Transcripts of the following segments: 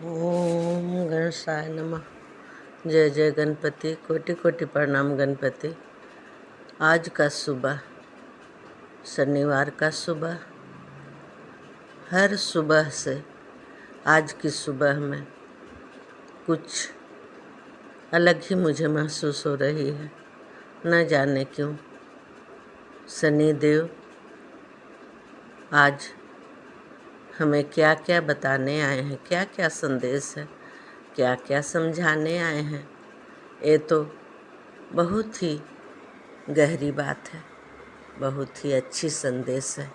ओम गणेशाय नमः। जय जय गणपति। कोटि कोटि प्रणाम गणपति। आज का सुबह, शनिवार का सुबह, हर सुबह से आज की सुबह में कुछ अलग ही मुझे महसूस हो रही है। न जाने क्यों शनिदेव आज हमें क्या क्या बताने आए हैं, क्या क्या संदेश है, क्या क्या समझाने आए हैं। ये तो बहुत ही गहरी बात है, बहुत ही अच्छी संदेश है,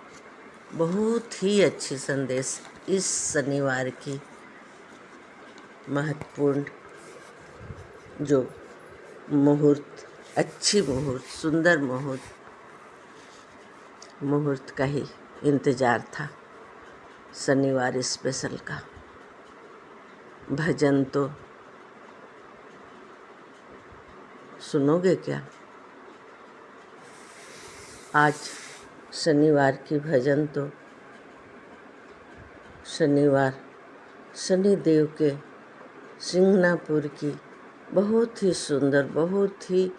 बहुत ही अच्छी संदेश इस शनिवार की महत्वपूर्ण जो मुहूर्त, अच्छी मुहूर्त, सुंदर मुहूर्त का ही इंतज़ार था। शनिवार स्पेशल का भजन तो सुनोगे क्या? आज शनिवार की भजन तो शनिवार शनिदेव के सिंगनापुर की बहुत ही सुंदर, बहुत ही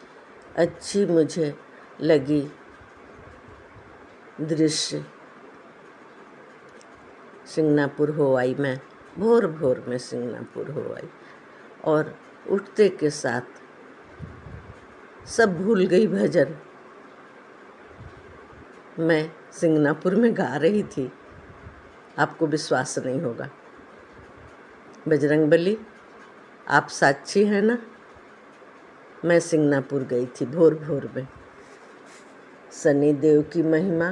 अच्छी मुझे लगी दृश्य। सिंगनापुर हो आई मैं, भोर भोर में सिंगनापुर हो आई और उठते के साथ सब भूल गई भजन। मैं सिंगनापुर में गा रही थी, आपको विश्वास नहीं होगा। बजरंगबली, आप साक्षी हैं ना, मैं सिंगनापुर गई थी भोर भोर में। शनिदेव की महिमा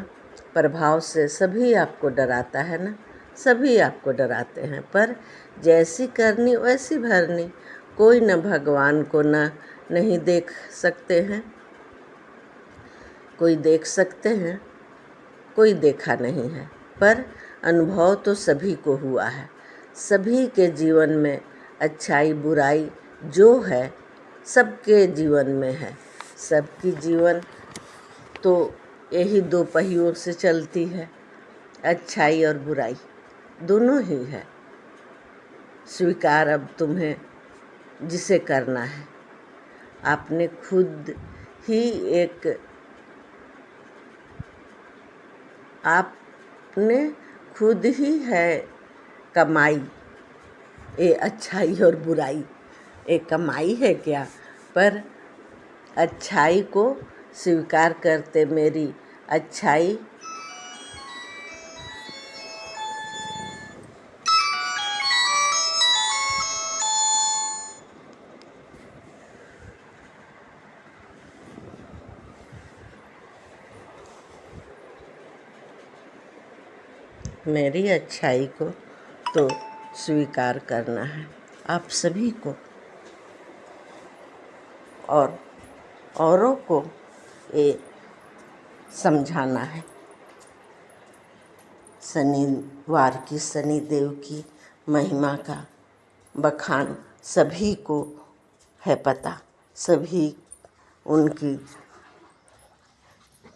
प्रभाव से सभी आपको डराता है ना, सभी आपको डराते हैं, पर जैसी करनी वैसी भरनी। कोई न भगवान को नहीं देख सकते हैं, कोई देख सकते हैं, कोई देखा नहीं है, पर अनुभव तो सभी को हुआ है। सभी के जीवन में अच्छाई बुराई जो है सबके जीवन में है। सबकी जीवन तो यही दो पहियों से चलती है, अच्छाई और बुराई दोनों ही है। स्वीकार अब तुम्हें जिसे करना है। आपने खुद ही आपने खुद ही है कमाई, ये अच्छाई और बुराई। ये कमाई है क्या? पर अच्छाई को स्वीकार करते मेरी अच्छाई मेरी अच्छाई को तो स्वीकार करना है आप सभी को, और औरों को ये समझाना है। शनिवार की शनिदेव की महिमा का बखान सभी को है पता, सभी उनकी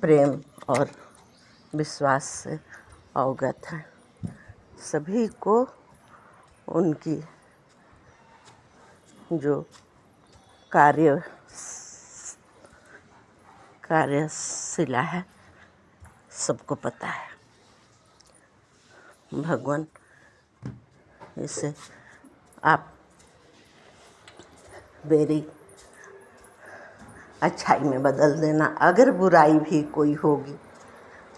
प्रेम और विश्वास से अवगत हैं। सभी को उनकी जो कार्यशिला है सबको पता है। भगवान इसे आप मेरी अच्छाई में बदल देना। अगर बुराई भी कोई होगी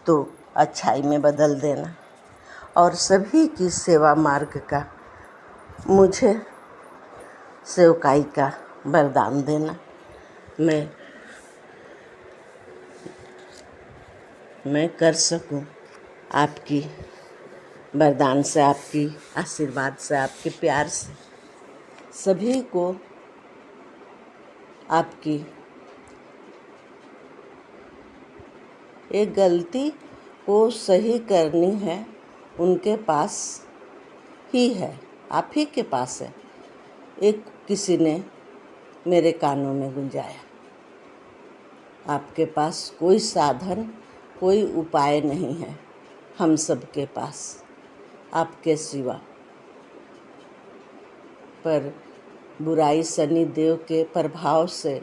तो अच्छाई में बदल देना, और सभी की सेवा मार्ग का मुझे सेवकाई का वरदान देना। मैं कर सकूं आपकी वरदान से, आपकी आशीर्वाद से, आपके प्यार से सभी को आपकी एक गलती को सही करनी है, उनके पास ही है, आप ही के पास है। एक किसी ने मेरे कानों में गुंजाया, आपके पास कोई साधन, कोई उपाय नहीं है हम सब के पास आपके सिवा। पर बुराई शनि देव के प्रभाव से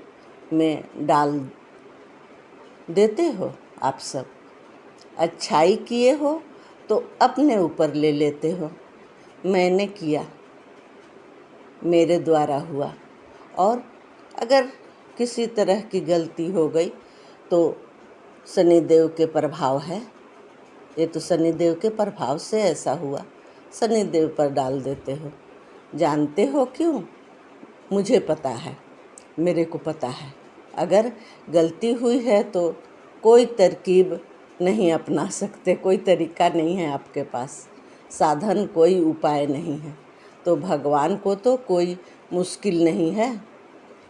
में डाल देते हो आप सब। अच्छाई किए हो तो अपने ऊपर ले लेते हो। मैंने किया, मेरे द्वारा हुआ, और अगर किसी तरह की गलती हो गई तो शनिदेव के प्रभाव है। ये तो शनिदेव के प्रभाव से ऐसा हुआ, शनिदेव पर डाल देते हो। जानते हो क्यों? मुझे पता है, मेरे को पता है। अगर गलती हुई है तो कोई तरकीब नहीं अपना सकते, कोई तरीका नहीं है आपके पास, साधन कोई उपाय नहीं है। तो भगवान को तो कोई मुश्किल नहीं है,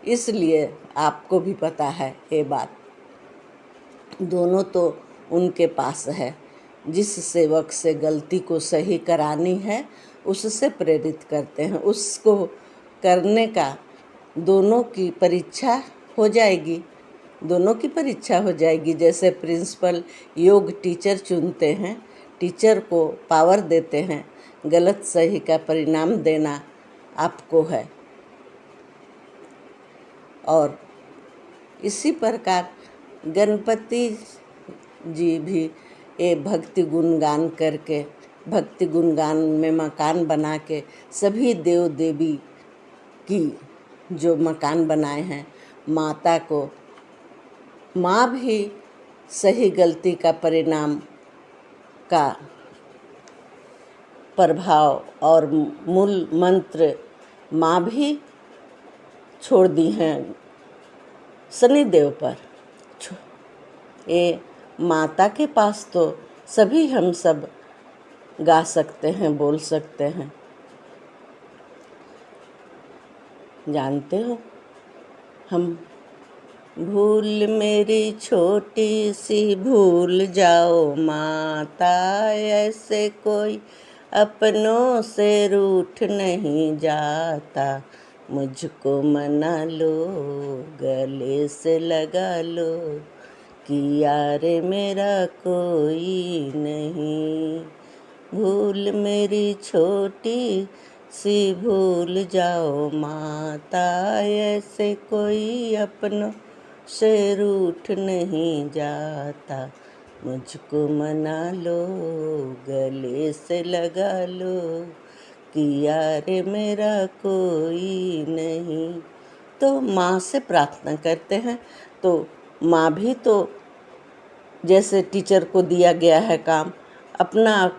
इसलिए आपको भी पता है ये बात। दोनों तो उनके पास है। जिस सेवक से गलती को सही करानी है उससे प्रेरित करते हैं, उसको करने का दोनों की परीक्षा हो जाएगी, दोनों की परीक्षा हो जाएगी। जैसे प्रिंसिपल योग टीचर चुनते हैं, टीचर को पावर देते हैं, गलत सही का परिणाम देना आपको है। और इसी प्रकार गणपति जी भी ये भक्ति गुणगान करके, भक्ति गुणगान में मकान बना के सभी देव देवी की जो मकान बनाए हैं, माता को, माँ भी सही गलती का परिणाम का प्रभाव और मूल मंत्र माँ भी छोड़ दी हैं शनिदेव पर। ये माता के पास तो सभी हम सब गा सकते हैं, बोल सकते हैं। जानते हो, हम भूल मेरी छोटी सी भूल जाओ माता, ऐसे कोई अपनों से रूठ नहीं जाता। मुझको मना लो, गले से लगा लो, कि यार मेरा कोई नहीं। भूल मेरी छोटी सी भूल जाओ माता, ऐसे कोई अपनों से रूठ नहीं जाता। मुझको मना लो, गले से लगा लो, कि यार मेरा कोई नहीं। तो माँ से प्रार्थना करते हैं, तो माँ भी तो जैसे टीचर को दिया गया है काम, अपना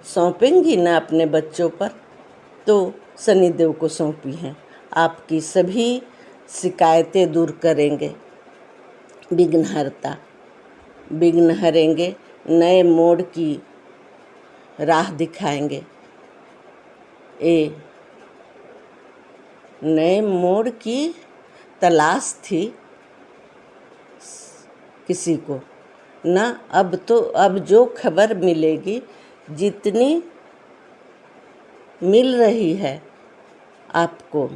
सौंपेंगी ना अपने बच्चों पर, तो शनिदेव को सौंपी हैं। आपकी सभी शिकायतें दूर करेंगे, विघ्नहर्ता, विघ्न हरेंगे, नए मोड़ की राह दिखाएंगे। ये नए मोड़ की तलाश थी किसी को ना। अब जो खबर मिलेगी, जितनी मिल रही है आपको,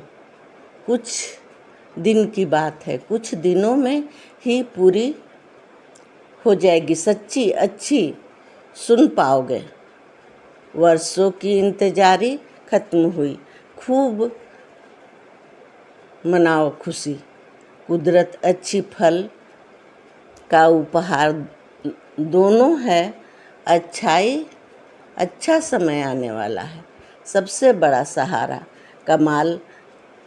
कुछ दिन की बात है, कुछ दिनों में ही पूरी हो जाएगी, सच्ची अच्छी सुन पाओगे। वर्षों की इंतजारी खत्म हुई, खूब मनाओ खुशी। कुदरत अच्छी फल का उपहार दोनों है, अच्छा समय आने वाला है। सबसे बड़ा सहारा, कमाल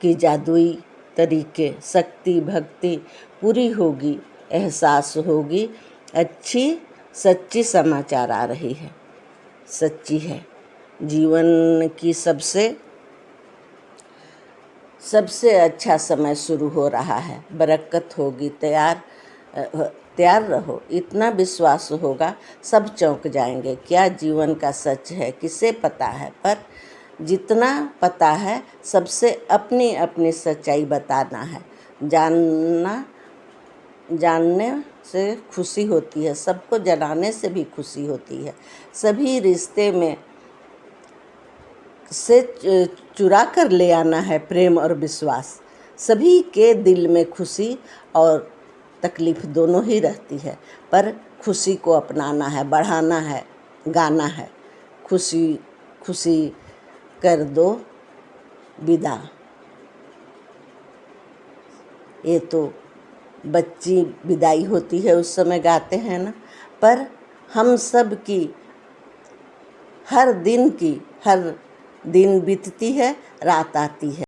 की जादुई तरीके, शक्ति भक्ति पूरी होगी, एहसास होगी। अच्छी सच्ची समाचार आ रही है, सच्ची है। जीवन की सबसे अच्छा समय शुरू हो रहा है, बरकत होगी। तैयार रहो, इतना विश्वास होगा सब चौंक जाएंगे। क्या जीवन का सच है किसे पता है, पर जितना पता है सबसे अपनी अपनी सच्चाई बताना है। जानने से खुशी होती है, सबको जनाने से भी खुशी होती है। सभी रिश्ते में से चुरा कर ले आना है प्रेम और विश्वास। सभी के दिल में खुशी और तकलीफ दोनों ही रहती है, पर खुशी को अपनाना है, बढ़ाना है, गाना है। खुशी खुशी कर दो विदा। ये तो बच्ची विदाई होती है उस समय गाते हैं ना, पर हम सब की हर दिन बीतती है, रात आती है।